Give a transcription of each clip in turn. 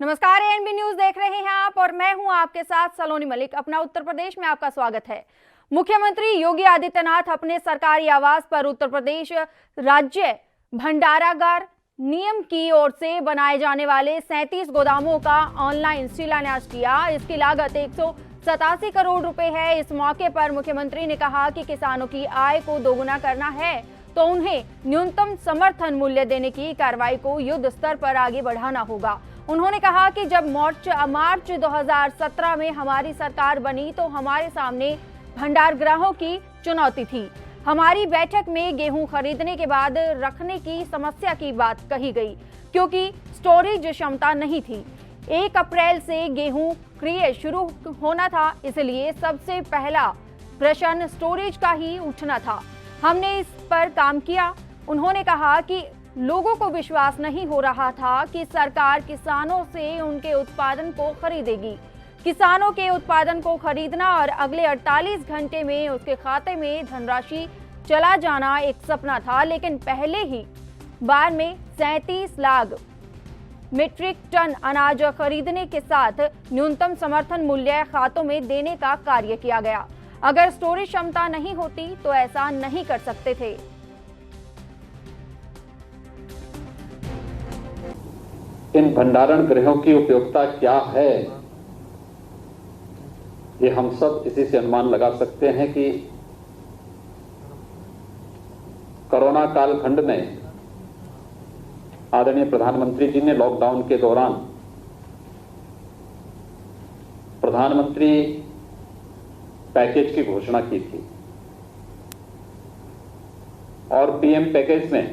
नमस्कार, ANB news देख रहे हैं आप और मैं हूं आपके साथ सलोनी मलिक। अपना उत्तर प्रदेश में आपका स्वागत है। मुख्यमंत्री योगी आदित्यनाथ अपने सरकारी आवास पर उत्तर प्रदेश राज्य भंडारागार निगम की ओर से बनाए जाने वाले 37 गोदामों का ऑनलाइन शिलान्यास किया। इसकी लागत 187 करोड़ रुपए है। इस मौके पर मुख्यमंत्री ने कहा कि किसानों की आय को दोगुना करना है तो उन्हें न्यूनतम समर्थन मूल्य देने की कार्रवाई को युद्ध स्तर पर आगे बढ़ाना होगा। उन्होंने कहा कि जब मार्च 2017 में हमारी सरकार बनी तो हमारे सामने भंडारगृहों की चुनौती थी। हमारी बैठक में गेहूं खरीदने के बाद रखने की समस्या की बात कही गई क्योंकि स्टोरेज क्षमता नहीं थी। 1 अप्रैल से गेहूं क्रय शुरू होना था, इसलिए सबसे पहला प्रश्न स्टोरेज का ही उठना था। हमने इस पर काम किया। उन्होंने कहा कि लोगों को विश्वास नहीं हो रहा था कि सरकार किसानों से उनके उत्पादन को खरीदेगी। किसानों के उत्पादन को खरीदना और अगले 48 घंटे में उसके खाते में धनराशि चला जाना एक सपना था, लेकिन पहले ही बार में 37 लाख मीट्रिक टन अनाज खरीदने के साथ न्यूनतम समर्थन मूल्य खातों में देने का कार्य किया गया। अगर स्टोरेज क्षमता नहीं होती तो ऐसा नहीं कर सकते थे। इन भंडारण गृहों की उपयोगिता क्या है, ये हम सब इसी से अनुमान लगा सकते हैं कि कोरोना कालखंड में आदरणीय प्रधानमंत्री जी ने लॉकडाउन के दौरान प्रधानमंत्री पैकेज की घोषणा की थी और पीएम पैकेज में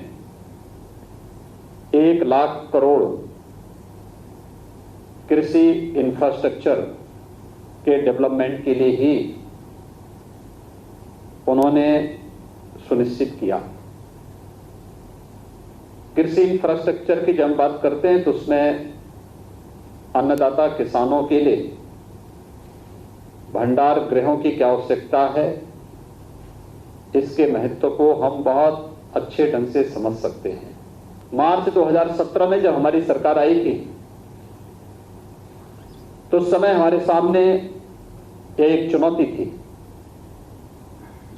1 लाख करोड़ कृषि इंफ्रास्ट्रक्चर के डेवलपमेंट के लिए ही उन्होंने सुनिश्चित किया। कृषि इंफ्रास्ट्रक्चर की जब हम बात करते हैं तो उसमें अन्नदाता किसानों के लिए भंडार गृहों की क्या आवश्यकता है, इसके महत्व को हम बहुत अच्छे ढंग से समझ सकते हैं। मार्च 2017 में जब हमारी सरकार आई थी तो उस समय हमारे सामने एक चुनौती थी।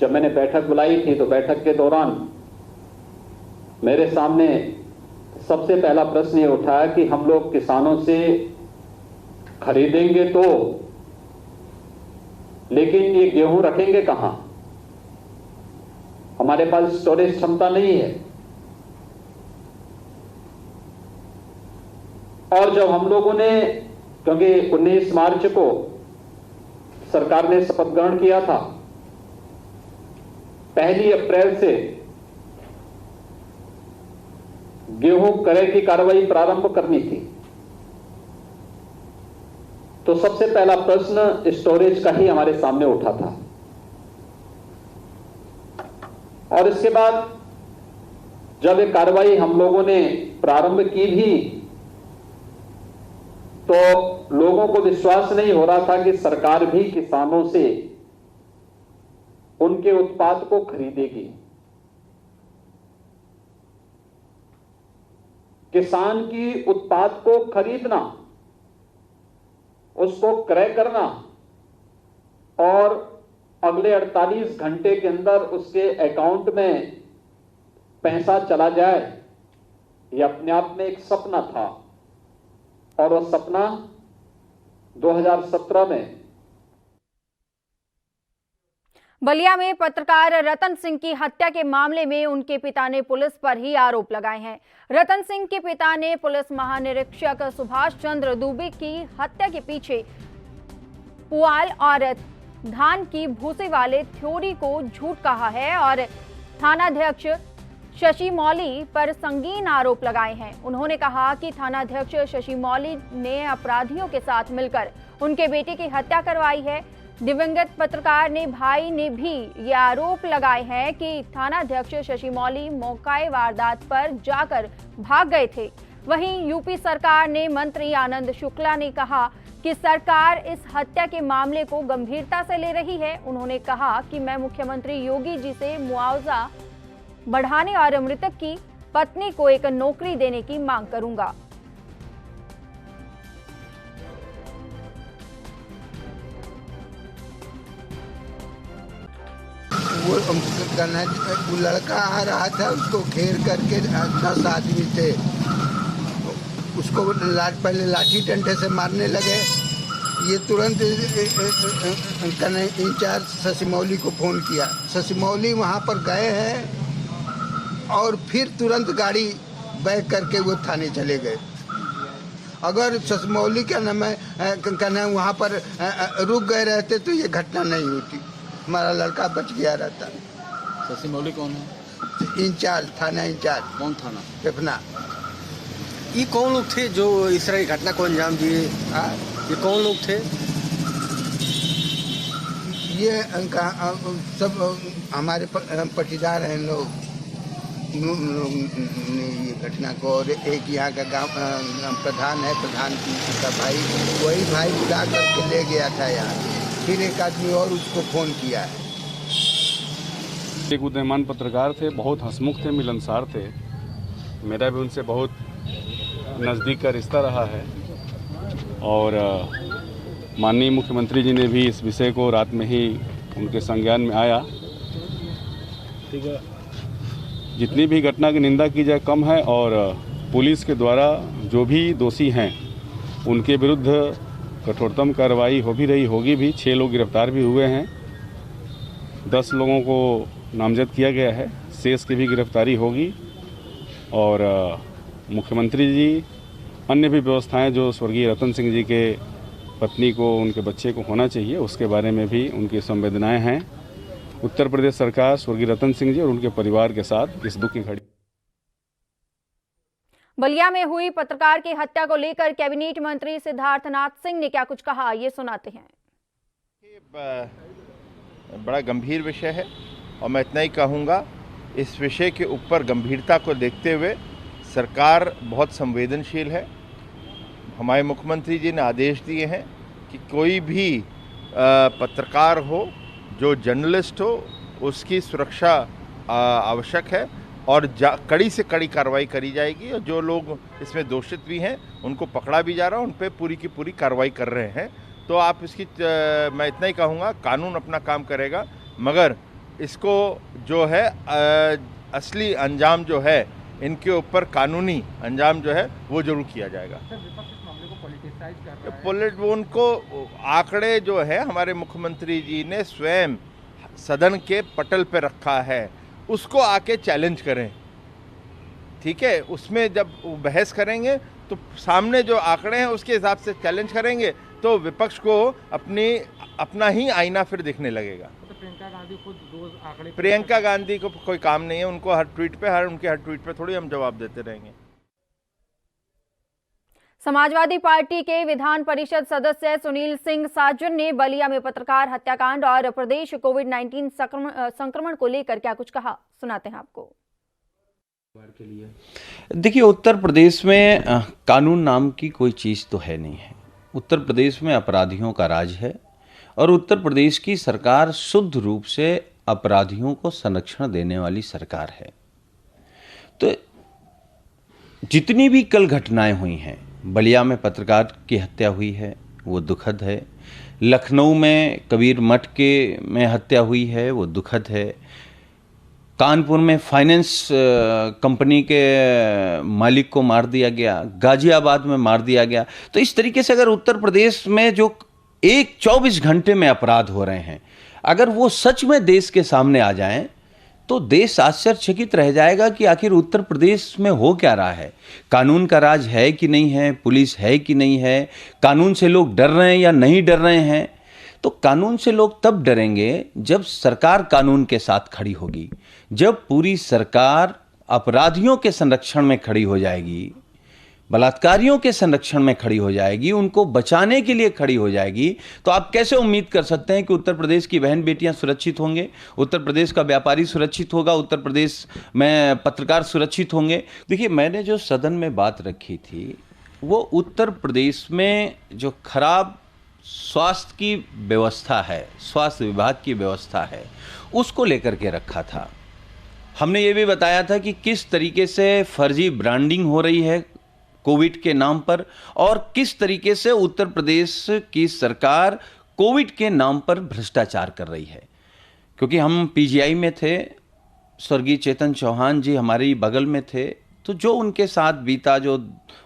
जब मैंने बैठक बुलाई थी तो बैठक के दौरान मेरे सामने सबसे पहला प्रश्न ये उठाया कि हम लोग किसानों से खरीदेंगे तो, लेकिन ये गेहूं रखेंगे कहां? हमारे पास स्टोरेज क्षमता नहीं है। और जब हम लोगों ने, क्योंकि 19 मार्च को सरकार ने शपथ ग्रहण किया था, 1 अप्रैल से गेहूं क्रय की कार्रवाई प्रारंभ करनी थी, तो सबसे पहला प्रश्न स्टोरेज का ही हमारे सामने उठा था। और इसके बाद जब ये कार्रवाई हम लोगों ने प्रारंभ की भी तो लोगों को विश्वास नहीं हो रहा था कि सरकार भी किसानों से उनके उत्पाद को खरीदेगी। किसान की उत्पाद को खरीदना, उसको क्रय करना और अगले 48 घंटे के अंदर उसके अकाउंट में पैसा चला जाए, यह अपने आप में एक सपना था। और वह सपना 2017 में बलिया में पत्रकार रतन सिंह की हत्या के मामले में उनके पिता ने पुलिस पर ही आरोप लगाए हैं। रतन सिंह के पिता ने पुलिस महानिरीक्षक सुभाष चंद्र दुबे की हत्या के पीछे पुआल और धान की भूसे वाले थ्योरी को झूठ कहा है और थानाध्यक्ष शशि मौली पर संगीन आरोप लगाए हैं। उन्होंने कहा कि थानाध्यक्ष शशि मौली ने अपराधियों के साथ मिलकर उनके बेटे की हत्या करवाई है। दिवंगत पत्रकार ने भाई ने भी ये आरोप लगाए हैं कि थानाध्यक्ष शशि मौली मौके वारदात पर जाकर भाग गए थे। वहीं यूपी सरकार ने मंत्री आनंद शुक्ला ने कहा कि सरकार इस हत्या के मामले को गंभीरता से ले रही है। उन्होंने कहा कि मैं मुख्यमंत्री योगी जी से मुआवजा बढ़ाने और मृतक की पत्नी को एक नौकरी देने की मांग करूंगा। वो लड़का आ रहा था, उसको घेर करके 10 आदमी थे, उसको पहले लाठी डंडे से मारने लगे। ये तुरंत इंचार्ज शशि मौली को फ़ोन किया। शशि मौली वहाँ पर गए हैं और फिर तुरंत गाड़ी बैक करके वो थाने चले गए। अगर शशि मौली का नाम वहाँ पर रुक गए रहते तो ये घटना नहीं होती, हमारा लड़का बच गया रहता। शशि मौली कौन है? इंचार्ज, थाना इंचार्ज। कौन थाना? फेफना। ये कौन लोग थे जो इस तरह की घटना को अंजाम दिए? ये कौन लोग थे? ये सब हमारे पटीदार हैं लोग ने ये घटना को। और एक यहाँ का गांव प्रधान है, प्रधान का भाई, वही भाई बुला करके ले गया था यहाँ। फिर एक आदमी और उसको फ़ोन किया है। एक उदयमान पत्रकार थे, बहुत हंसमुख थे, मिलनसार थे। मेरा भी उनसे बहुत नज़दीक का रिश्ता रहा है और माननीय मुख्यमंत्री जी ने भी इस विषय को रात में ही उनके संज्ञान में आया। ठीक है, जितनी भी घटना की निंदा की जाए कम है और पुलिस के द्वारा जो भी दोषी हैं उनके विरुद्ध कठोरतम कार्रवाई हो भी रही होगी भी। 6 लोग गिरफ्तार भी हुए हैं, 10 लोगों को नामजद किया गया है, शेष की भी गिरफ्तारी होगी। और मुख्यमंत्री जी अन्य भी व्यवस्थाएं जो स्वर्गीय रतन सिंह जी के पत्नी को, उनके बच्चे को होना चाहिए, उसके बारे में भी उनकी संवेदनाएं हैं। उत्तर प्रदेश सरकार स्वर्गीय रतन सिंह जी और उनके परिवार के साथ इस दुख की घड़ी। बलिया में हुई पत्रकार की हत्या को लेकर कैबिनेट मंत्री सिद्धार्थनाथ सिंह ने क्या कुछ कहा, ये सुनाते हैं। बड़ा गंभीर विषय है और मैं इतना ही कहूँगा, इस विषय के ऊपर गंभीरता को देखते हुए सरकार बहुत संवेदनशील है। हमारे मुख्यमंत्री जी ने आदेश दिए हैं कि कोई भी पत्रकार हो, जो जर्नलिस्ट हो, उसकी सुरक्षा आवश्यक है और कड़ी से कड़ी कार्रवाई करी जाएगी। और जो लोग इसमें दोषित भी हैं उनको पकड़ा भी जा रहा है, उन पर पूरी की पूरी कार्रवाई कर रहे हैं। तो आप इसकी मैं इतना ही कहूँगा, कानून अपना काम करेगा, मगर इसको जो है असली अंजाम जो है, इनके ऊपर कानूनी अंजाम जो है वो जरूर किया जाएगा। उनको आंकड़े जो है हमारे मुख्यमंत्री जी ने स्वयं सदन के पटल पे रखा है, उसको आके चैलेंज करें। ठीक है, उसमें जब बहस करेंगे तो सामने जो आंकड़े हैं उसके हिसाब से चैलेंज करेंगे तो विपक्ष को अपना ही आईना फिर दिखने लगेगा। प्रियंका गांधी को कोई काम नहीं है, उनको हर ट्वीट पे थोड़ी हम जवाब देते रहेंगे। समाजवादी पार्टी के विधान परिषद सदस्य सुनील सिंह साजन ने बलिया में पत्रकार हत्याकांड और प्रदेश कोविड-19 संक्रमण को लेकर क्या कुछ कहा, सुनाते हैं आपको। देखिए, उत्तर प्रदेश में कानून नाम की कोई चीज़ तो है नहीं है। उत्तर प्रदेश में अपराधियों का राज है और उत्तर प्रदेश की सरकार शुद्ध रूप से अपराधियों को संरक्षण देने वाली सरकार है। तो जितनी भी कल घटनाएं हुई हैं, बलिया में पत्रकार की हत्या हुई है वो दुखद है, लखनऊ में कबीर मठ में हत्या हुई है वो दुखद है, कानपुर में फाइनेंस कंपनी के मालिक को मार दिया गया, गाजियाबाद में मार दिया गया। तो इस तरीके से अगर उत्तर प्रदेश में जो 24 घंटे में अपराध हो रहे हैं, अगर वो सच में देश के सामने आ जाएं तो देश आश्चर्यचकित रह जाएगा कि आखिर उत्तर प्रदेश में हो क्या रहा है। कानून का राज है कि नहीं है, पुलिस है कि नहीं है, कानून से लोग डर रहे हैं या नहीं डर रहे हैं। तो कानून से लोग तब डरेंगे जब सरकार कानून के साथ खड़ी होगी, जब पूरी सरकार अपराधियों के संरक्षण में खड़ी हो जाएगी, बलात्कारियों के संरक्षण में खड़ी हो जाएगी, उनको बचाने के लिए खड़ी हो जाएगी। तो आप कैसे उम्मीद कर सकते हैं कि उत्तर प्रदेश की बहन बेटियां सुरक्षित होंगे, उत्तर प्रदेश का व्यापारी सुरक्षित होगा, उत्तर प्रदेश में पत्रकार सुरक्षित होंगे। देखिए, मैंने जो सदन में बात रखी थी वो उत्तर प्रदेश में जो खराब स्वास्थ्य की व्यवस्था है, स्वास्थ्य विभाग की व्यवस्था है, उसको लेकर के रखा था। हमने ये भी बताया था कि किस तरीके से फर्जी ब्रांडिंग हो रही है कोविड के नाम पर और किस तरीके से उत्तर प्रदेश की सरकार कोविड के नाम पर भ्रष्टाचार कर रही है। क्योंकि हम पीजीआई में थे, स्वर्गीय चेतन चौहान जी हमारी बगल में थे, तो जो उनके साथ बीता, जो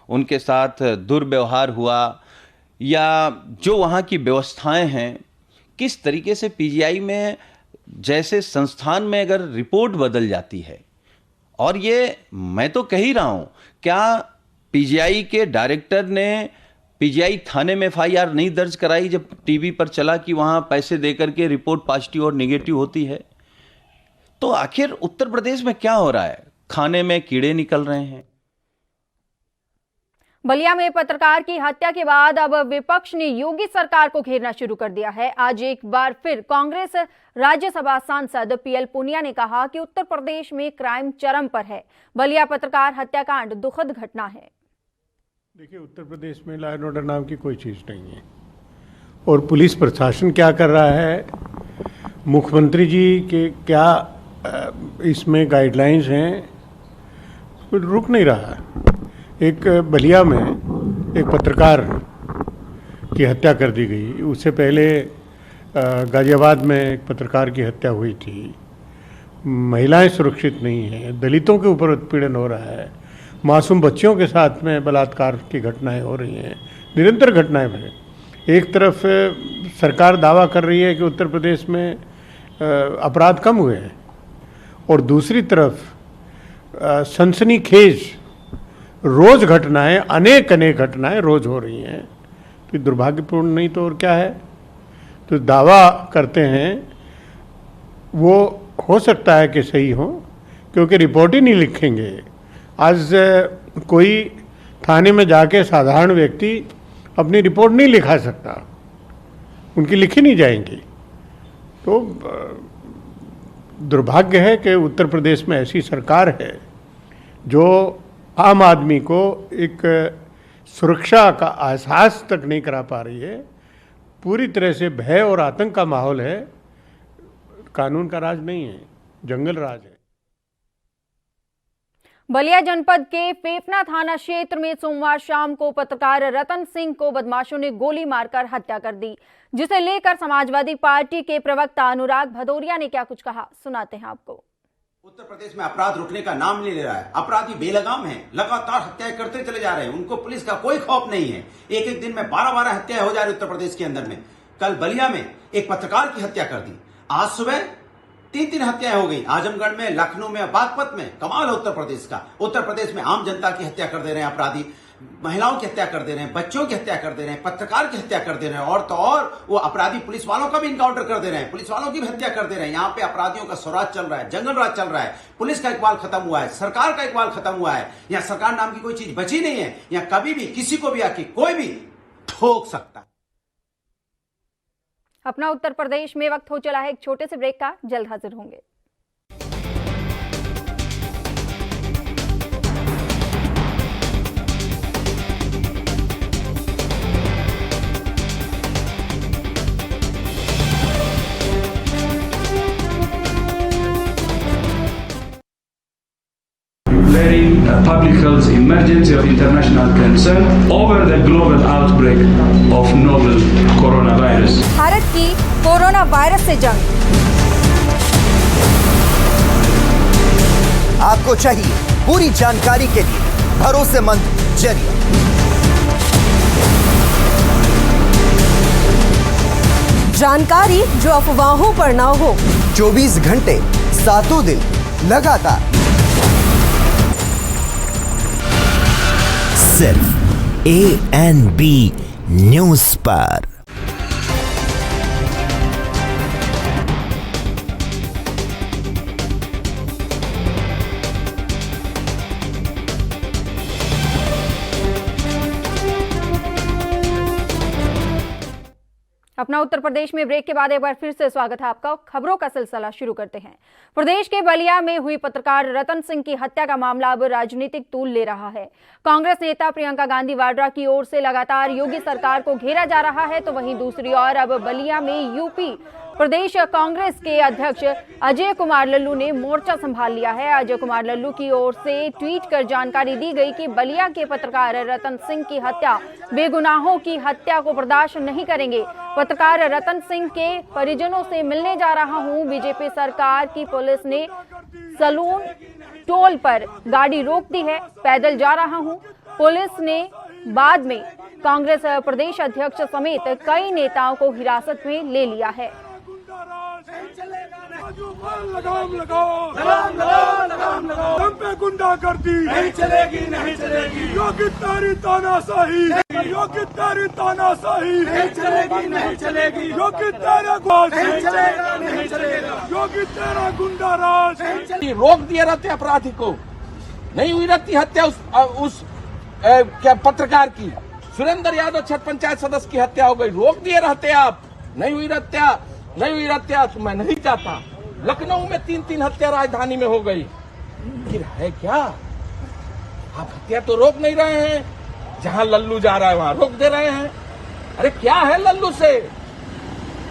उनके साथ दुर्व्यवहार हुआ या जो वहाँ की व्यवस्थाएं हैं, किस तरीके से पीजीआई में जैसे संस्थान में अगर रिपोर्ट बदल जाती है, और ये मैं तो कह ही रहा हूँ, क्या पीजीआई के डायरेक्टर ने पीजीआई थाने में एफआईआर नहीं दर्ज कराई जब टीवी पर चला कि वहाँ पैसे देकर के रिपोर्ट पॉजिटिव और नेगेटिव होती है? तो आखिर उत्तर प्रदेश में क्या हो रहा है? खाने में कीड़े निकल रहे हैं। बलिया में पत्रकार की हत्या के बाद अब विपक्ष ने योगी सरकार को घेरना शुरू कर दिया है। आज एक बार फिर कांग्रेस राज्यसभा सांसद पीएल पुनिया ने कहा कि उत्तर प्रदेश में क्राइम चरम पर है। बलिया पत्रकार हत्याकांड दुखद घटना है। देखिए, उत्तर प्रदेश में लॉ एंड ऑर्डर नाम की कोई चीज़ नहीं है, और पुलिस प्रशासन क्या कर रहा है, मुख्यमंत्री जी के क्या इसमें गाइडलाइंस हैं, रुक नहीं रहा। एक बलिया में एक पत्रकार की हत्या कर दी गई, उससे पहले गाजियाबाद में एक पत्रकार की हत्या हुई थी। महिलाएं सुरक्षित नहीं हैं, दलितों के ऊपर उत्पीड़न हो रहा है, मासूम बच्चियों के साथ में बलात्कार की घटनाएं हो रही हैं, निरंतर घटनाएं हैं। एक तरफ सरकार दावा कर रही है कि उत्तर प्रदेश में अपराध कम हुए हैं, और दूसरी तरफ सनसनीखेज रोज घटनाएं, अनेक घटनाएं रोज हो रही हैं। तो दुर्भाग्यपूर्ण नहीं तो और क्या है। तो दावा करते हैं वो हो सकता है कि सही हो, क्योंकि रिपोर्ट ही नहीं लिखेंगे। आज कोई थाने में जाके साधारण व्यक्ति अपनी रिपोर्ट नहीं लिखा सकता, उनकी लिखी नहीं जाएंगी। तो दुर्भाग्य है कि उत्तर प्रदेश में ऐसी सरकार है जो आम आदमी को एक सुरक्षा का एहसास तक नहीं करा पा रही है। पूरी तरह से भय और आतंक का माहौल है। कानून का राज नहीं है, जंगल राज है। बलिया जनपद के फेफना थाना क्षेत्र में सोमवार शाम को पत्रकार रतन सिंह को बदमाशों ने गोली मारकर हत्या कर दी, जिसे लेकर समाजवादी पार्टी के प्रवक्ता अनुराग भदौरिया ने क्या कुछ कहा, सुनाते हैं आपको। उत्तर प्रदेश में अपराध रुकने का नाम नहीं ले रहा है। अपराधी बेलगाम हैं, लगातार हत्याएं करते चले जा रहे हैं, उनको पुलिस का कोई खौफ नहीं है। एक एक दिन में 12-12 हत्याएं हो जा रही उत्तर प्रदेश के अंदर में। कल बलिया में एक पत्रकार की हत्या कर दी, आज सुबह 3 हत्याएं हो गई, आजमगढ़ में, लखनऊ में, बागपत में। कमाल है उत्तर प्रदेश का। उत्तर प्रदेश में आम जनता की हत्या कर दे रहे हैं अपराधी, महिलाओं की हत्या कर दे रहे हैं, बच्चों की हत्या कर दे रहे हैं, पत्रकार की हत्या कर दे रहे हैं, और तो और वो अपराधी पुलिस वालों का भी इनकाउंटर कर दे रहे हैं, पुलिस वालों की भी हत्या कर दे रहे हैं। यहाँ पे अपराधियों का स्वराज चल रहा है, जंगल राज चल रहा है। पुलिस का इकबाल खत्म हुआ है, सरकार का इकबाल खत्म हुआ है। यहाँ सरकार नाम की कोई चीज बची नहीं है। यहाँ कभी भी किसी को भी आके कोई भी ठोक सकता है। अपना उत्तर प्रदेश में वक्त हो चला है एक छोटे से ब्रेक का, जल्द हाजिर होंगे। declaring a public health emergency of international concern over the global outbreak of novel coronavirus. Bharat की कोरोना वायरस से जंग। आपको चाहिए पूरी जानकारी के लिए भरोसेमंद जरिया। जानकारी जो अफवाहों पर ना हो। 24 घंटे 7 दिन लगातार सिर्फ ANB न्यूज पर। अपना उत्तर प्रदेश में ब्रेक के बाद एक बार फिर से स्वागत है आपका। खबरों का सिलसिला शुरू करते हैं। प्रदेश के बलिया में हुई पत्रकार रतन सिंह की हत्या का मामला अब राजनीतिक तूल ले रहा है। कांग्रेस नेता प्रियंका गांधी वाड्रा की ओर से लगातार योगी सरकार को घेरा जा रहा है, तो वहीं दूसरी ओर अब बलिया में यूपी प्रदेश कांग्रेस के अध्यक्ष अजय कुमार लल्लू ने मोर्चा संभाल लिया है। अजय कुमार लल्लू की ओर से ट्वीट कर जानकारी दी गई कि बलिया के पत्रकार रतन सिंह की हत्या बेगुनाहों की हत्या को बर्दाश्त नहीं करेंगे। पत्रकार रतन सिंह के परिजनों से मिलने जा रहा हूं। बीजेपी सरकार की पुलिस ने सलून टोल पर गाड़ी रोक दी है। पैदल जा रहा हूं। पुलिस ने बाद में कांग्रेस प्रदेश अध्यक्ष समेत कई नेताओं को हिरासत में ले लिया है। लगाम लगाओ, हम पे गुंडागर्दी नहीं चलेगी, नहीं चलेगी। योगी तेरी तानाशाही, योगी तेरी तानाशाही नहीं चलेगी, नहीं चलेगी। योगी तेरा गोश नहीं चलेगा, नहीं चलेगा। योगी तेरा गुंडा राज रोक दिए रहते अपराधी को, नहीं हुई रहती हत्या उस क्या पत्रकार की। सुरेंद्र यादव छठ पंचायत सदस्य की हत्या हो गई, रोक दिए रहते आप, नहीं हुई हत्या, नहीं हुई हत्या। तो मैं नहीं चाहता। लखनऊ में 3-3 हत्या राजधानी में हो गई, फिर है क्या? आप हत्या तो रोक नहीं रहे हैं, जहां लल्लू जा रहा है वहां रोक दे रहे हैं। अरे क्या है लल्लू से,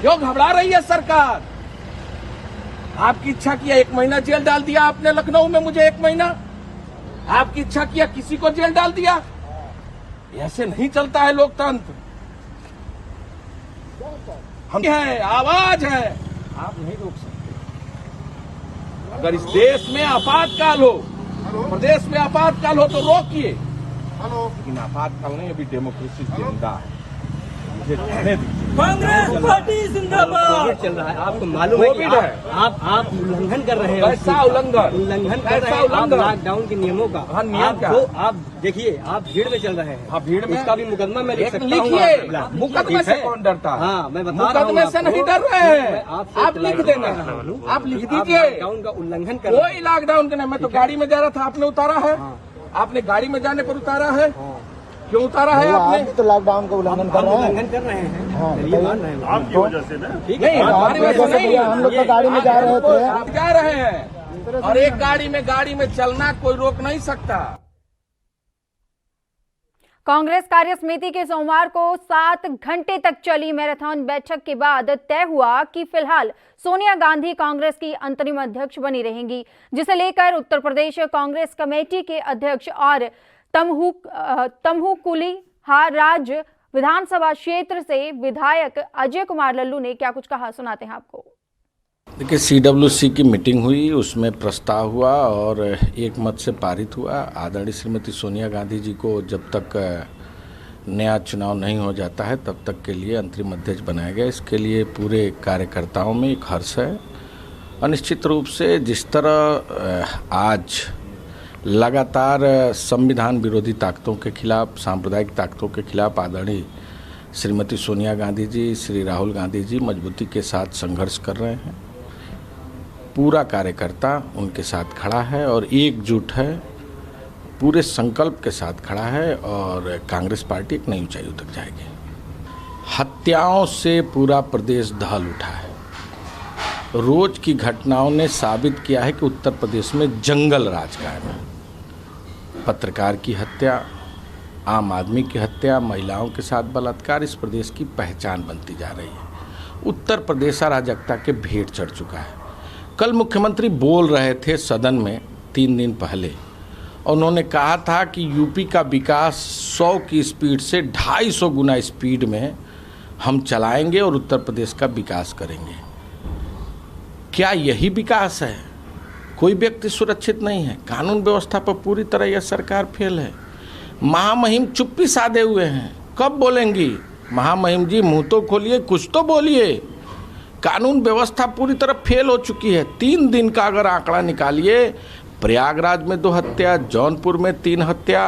क्यों घबरा रही है सरकार? आपकी इच्छा किया 1 महीना जेल डाल दिया आपने लखनऊ में, मुझे 1 महीना। आपकी इच्छा किया किसी को जेल डाल दिया। ऐसे नहीं चलता है लोकतंत्र। हम है, आवाज है, आप नहीं रोक सकते। अगर इस देश में आपातकाल हो, प्रदेश में आपातकाल हो तो रोकिए, लेकिन आपातकाल नहीं, अभी डेमोक्रेसी जिंदा है। मुझे कहने दीजिए। कांग्रेस पार्टी जिंदाबाद चल रहा है। आपको मालूम है कि आप उल्लंघन कर रहे हैं। कैसा उल्लंघन कर रहे हैं आप लॉकडाउन के नियमों का। हाँ, नियम क्या? आप देखिए, आप भीड़ में चल रहे हैं। हाँ, भीड़ में उसका भी मुकदमा मैं लिख सकता हूँ। लिखिए, मुकदमे से कौन डरता है? हाँ, मैं बता रहा हूँ। मुकदमे से नहीं डर रहे हैं, आप लिख देना, आप लिख दीजिए। लॉकडाउन का उल्लंघन कर, कोई लॉकडाउन का नहीं। मैं तो गाड़ी में जा रहा था, आपने उतारा है। आपने गाड़ी में जाने पर उतारा है, क्यों उतारा है आपने? तो लॉकडाउन का उल्लंघन कर रहे हैं। आपकी वजह से ना, नहीं, हमारी वजह से नहीं। हम लोग तो गाड़ी में जा रहे थे। आप जा रहे हैं, और एक गाड़ी में चलना कोई रोक नहीं सकता। कांग्रेस कार्य समिति के सोमवार को 7 घंटे तक चली मैराथन बैठक के बाद तय हुआ कि फिलहाल सोनिया गांधी कांग्रेस की अंतरिम अध्यक्ष बनी रहेंगी, जिसे लेकर उत्तर प्रदेश कांग्रेस कमेटी के अध्यक्ष और तमहुकुलिहाराज विधानसभा क्षेत्र से विधायक अजय कुमार लल्लू ने क्या कुछ कहा, सुनाते हैं आपको। देखिए, CWC की मीटिंग हुई, उसमें प्रस्ताव हुआ और एक मत से पारित हुआ। आदरणीय श्रीमती सोनिया गांधी जी को जब तक नया चुनाव नहीं हो जाता है तब तक के लिए अंतरिम अध्यक्ष बनाया गया। इसके लिए पूरे कार्यकर्ताओं में एक हर्ष है। और निश्चित रूप से जिस तरह आज लगातार संविधान विरोधी ताकतों के खिलाफ, सांप्रदायिक ताकतों के खिलाफ आदरणीय श्रीमती सोनिया गांधी जी, श्री राहुल गांधी जी मजबूती के साथ संघर्ष कर रहे हैं, पूरा कार्यकर्ता उनके साथ खड़ा है और एकजुट है, पूरे संकल्प के साथ खड़ा है और कांग्रेस पार्टी एक नई ऊंचाइयों तक जाएगी। हत्याओं से पूरा प्रदेश दहल उठा है। रोज की घटनाओं ने साबित किया है कि उत्तर प्रदेश में जंगल राज कायम है। पत्रकार की हत्या, आम आदमी की हत्या, महिलाओं के साथ बलात्कार इस प्रदेश की पहचान बनती जा रही है। उत्तर प्रदेश अराजकता के भेंट चढ़ चुका है। कल मुख्यमंत्री बोल रहे थे सदन में 3 दिन पहले, और उन्होंने कहा था कि यूपी का विकास 100 की स्पीड से 250 गुना स्पीड में हम चलाएंगे और उत्तर प्रदेश का विकास करेंगे। क्या यही विकास है? कोई व्यक्ति सुरक्षित नहीं है। कानून व्यवस्था पर पूरी तरह यह सरकार फेल है। महामहिम चुप्पी साधे हुए हैं। कब बोलेंगी? महामहिम जी मुंह तो खोलिए, कुछ तो बोलिए। कानून व्यवस्था पूरी तरह फेल हो चुकी है। 3 दिन का अगर आंकड़ा निकालिए, प्रयागराज में 2 हत्या, जौनपुर में 3 हत्या,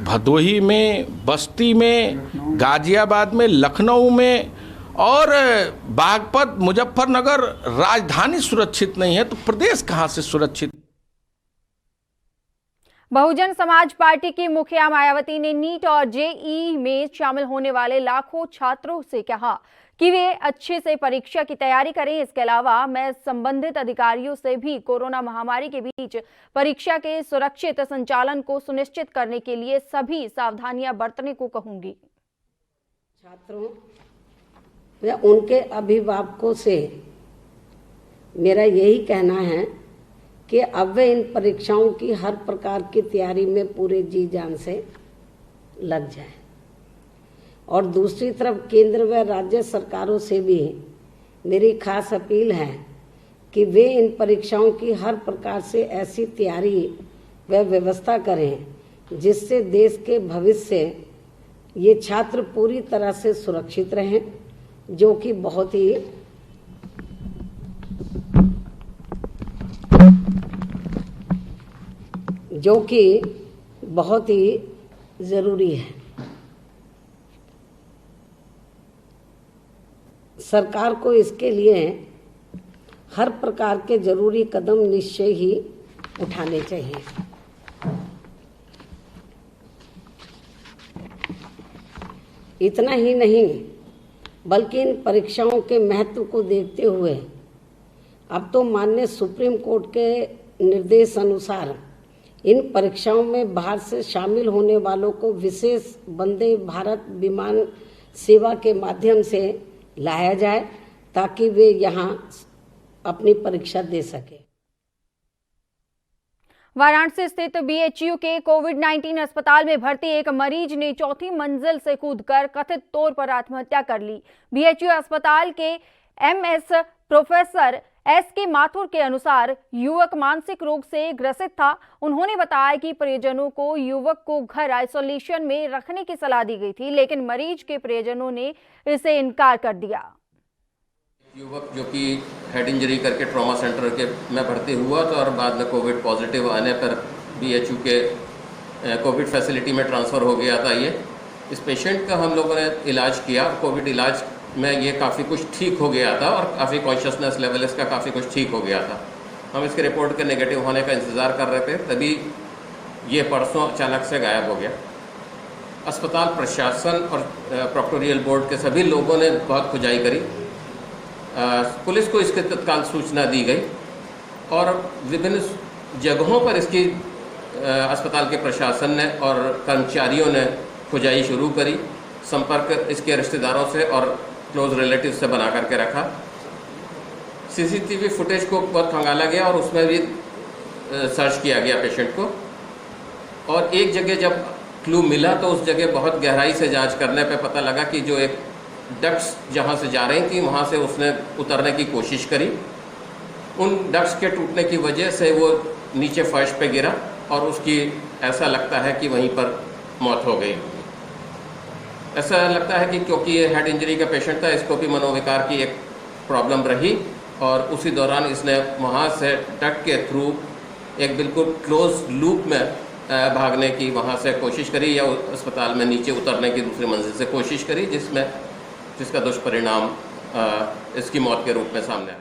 भदोही में, बस्ती में, गाजियाबाद में, लखनऊ में और बागपत, मुजफ्फरनगर राजधानी सुरक्षित नहीं है तो प्रदेश कहां से सुरक्षित? बहुजन समाज पार्टी की मुखिया मायावती ने नीट और जेईई में शामिल होने वाले लाखों छात्रों से कहा कि वे अच्छे से परीक्षा की तैयारी करें। इसके अलावा मैं संबंधित अधिकारियों से भी कोरोना महामारी के बीच परीक्षा के सुरक्षित संचालन को सुनिश्चित करने के लिए सभी सावधानियां बरतने को कहूंगी। छात्रों उनके अभिभावकों से मेरा यही कहना है कि अब वे इन परीक्षाओं की हर प्रकार की तैयारी में पूरे जी जान से लग जाए। और दूसरी तरफ केंद्र व राज्य सरकारों से भी मेरी खास अपील है कि वे इन परीक्षाओं की हर प्रकार से ऐसी तैयारी व व्यवस्था करें जिससे देश के भविष्य से ये छात्र पूरी तरह से सुरक्षित रहें, जो कि बहुत ही जरूरी है। सरकार को इसके लिए हर प्रकार के जरूरी कदम निश्चय ही उठाने चाहिए। इतना ही नहीं बल्कि इन परीक्षाओं के महत्व को देखते हुए अब तो माननीय सुप्रीम कोर्ट के निर्देश अनुसार इन परीक्षाओं में बाहर से शामिल होने वालों को विशेष वंदे भारत विमान सेवा के माध्यम से लाया जाए ताकि वे यहाँ अपनी परीक्षा दे सके। वाराणसी स्थित बीएचयू के कोविड-19 अस्पताल में भर्ती एक मरीज ने चौथी मंजिल से कूदकर कथित तौर पर आत्महत्या कर ली। बीएचयू अस्पताल के एमएस प्रोफेसर एसके माथुर के अनुसार युवक मानसिक रोग से ग्रसित था। उन्होंने बताया कि परिजनों को युवक को घर आइसोलेशन में रखने की सलाह दी गई थी, लेकिन मरीज के परिजनों ने इसे इनकार कर दिया। युवक जो कि हेड इंजरी करके ट्रॉमा सेंटर के में भर्ती हुआ तो और बाद में कोविड पॉजिटिव आने पर बीएचयू के कोविड फैसिलिटी में ट्रांसफ़र हो गया था। इस पेशेंट का हम लोगों ने इलाज किया। कोविड इलाज में ये काफ़ी कुछ ठीक हो गया था और काफ़ी कॉन्शियसनेस लेवल इसका काफ़ी कुछ ठीक हो गया था। हम इसके रिपोर्ट के नेगेटिव होने का इंतज़ार कर रहे थे, तभी ये परसों अचानक से गायब हो गया। अस्पताल प्रशासन और प्रोक्टोरियल बोर्ड के सभी लोगों ने बहुत खुदाई करी। पुलिस को इसके तत्काल सूचना दी गई और विभिन्न जगहों पर इसकी अस्पताल के प्रशासन ने और कर्मचारियों ने खुदाई शुरू करी। संपर्क इसके रिश्तेदारों से और क्लोज रिलेटिव से बना करके रखा। सीसीटीवी फुटेज को बहुत खंगाला गया और उसमें भी सर्च किया गया पेशेंट को। और एक जगह जब क्लू मिला तो उस जगह बहुत गहराई से जांच करने पे पता लगा कि जो एक डक्ट्स जहाँ से जा रही थी वहाँ से उसने उतरने की कोशिश करी। उन डक्ट्स के टूटने की वजह से वो नीचे फर्श पे गिरा और उसकी ऐसा लगता है कि वहीं पर मौत हो गई। ऐसा लगता है कि क्योंकि ये हेड इंजरी का पेशेंट था, इसको भी मनोविकार की एक प्रॉब्लम रही और उसी दौरान इसने वहाँ से डक्ट के थ्रू एक बिल्कुल क्लोज लूप में भागने की वहाँ से कोशिश करी या अस्पताल में नीचे उतरने की दूसरी मंजिल से कोशिश करी, जिसका दुष्परिणाम इसकी मौत के रूप में सामने आया।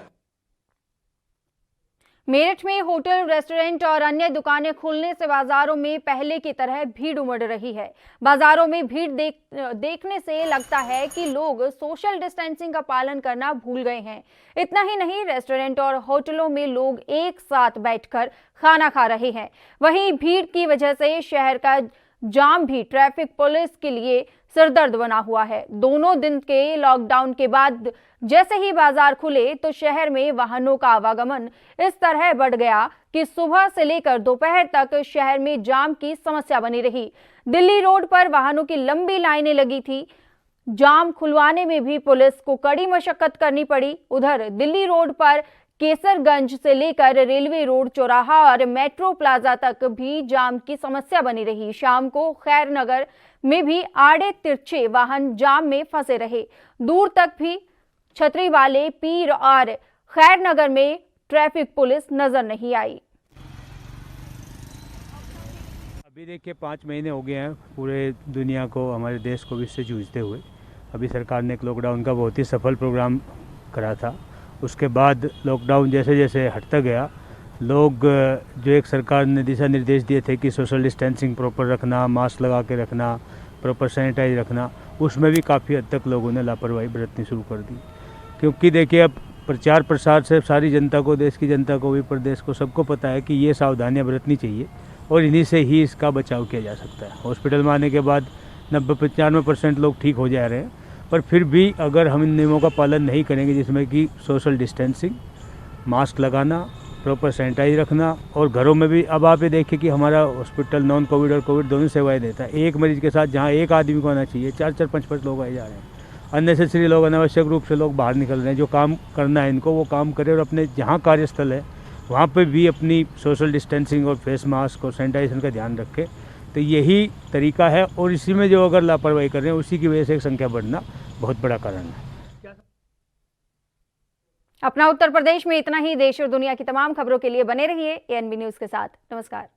मेरठ में होटल, रेस्टोरेंट और अन्य दुकानें खुलने से बाजारों में पहले की तरह भीड़ उमड़ रही है। बाजारों में भीड़ देखने से लगता है कि लोग सोशल डिस्टेंसिंग का पालन करना भूल गए हैं। इतना ही नहीं, रेस्टोरेंट और होटलों में लोग एक साथ बैठकर खाना खा रहे हैं। वहीं भीड़ की वजह से शहर का जाम भी ट्रैफिक पुलिस के लिए सिरदर्द बना हुआ है। दोनों दिन के लॉकडाउन के बाद जैसे ही बाजार खुले तो शहर में वाहनों का आवागमन इस तरह बढ़ गया कि सुबह से लेकर दोपहर तक शहर में जाम की समस्या बनी रही। दिल्ली रोड पर वाहनों की लंबी लाइनें लगी थी। जाम खुलवाने में भी पुलिस को कड़ी मशक्कत करनी पड़ी। उधर दिल्ली रोड पर केसरगंज से लेकर रेलवे रोड चौराहा और मेट्रो प्लाजा तक भी जाम की समस्या बनी रही। शाम को खैर नगर में भी आड़े तिरछे वाहन जाम में फंसे रहे। दूर तक भी छतरी वाले पीर और खैर नगर में ट्रैफिक पुलिस नजर नहीं आई। अभी देखिए 5 महीने हो गए हैं पूरे दुनिया को, हमारे देश को भी इससे जूझते हुए। अभी सरकार ने एक लॉकडाउन का बहुत ही सफल प्रोग्राम करा था। उसके बाद लॉकडाउन जैसे जैसे हटता गया, लोग जो एक सरकार ने दिशा निर्देश दिए थे कि सोशल डिस्टेंसिंग प्रॉपर रखना, मास्क लगा के रखना, प्रॉपर सैनिटाइज रखना, उसमें भी काफ़ी हद तक लोगों ने लापरवाही बरतनी शुरू कर दी। क्योंकि देखिए अब प्रचार प्रसार से सारी जनता को, देश की जनता को भी, प्रदेश को, सबको पता है कि ये सावधानियां बरतनी चाहिए और इन्हीं से ही इसका बचाव किया जा सकता है। हॉस्पिटल में आने के बाद 90-95% लोग ठीक हो जा रहे हैं पर फिर भी अगर हम इन नियमों का पालन नहीं करेंगे, जिसमें कि सोशल डिस्टेंसिंग, मास्क लगाना, प्रॉपर सैनिटाइज रखना, और घरों में भी अब आप ये देखिए कि हमारा हॉस्पिटल नॉन कोविड और कोविड दोनों सेवाएं देता है। एक मरीज के साथ जहां एक आदमी को आना चाहिए 4-4, 5-5 लोग आए जा रहे हैं। अननेसेसरी लोग, अनावश्यक रूप से लोग बाहर निकल रहे हैं। जो काम करना है इनको वो काम करें, और अपने जहाँ कार्यस्थल है वहाँ पे भी अपनी सोशल डिस्टेंसिंग और फेस मास्क और सैनिटाइजेशन का ध्यान रखें। तो यही तरीका है, और इसी में जो अगर लापरवाही कर रहे हैं उसी की वजह से संख्या बढ़ना बहुत बड़ा कारण है। अपना उत्तर प्रदेश में इतना ही। देश और दुनिया की तमाम खबरों के लिए बने रहिए एएनबी न्यूज़ के साथ। नमस्कार।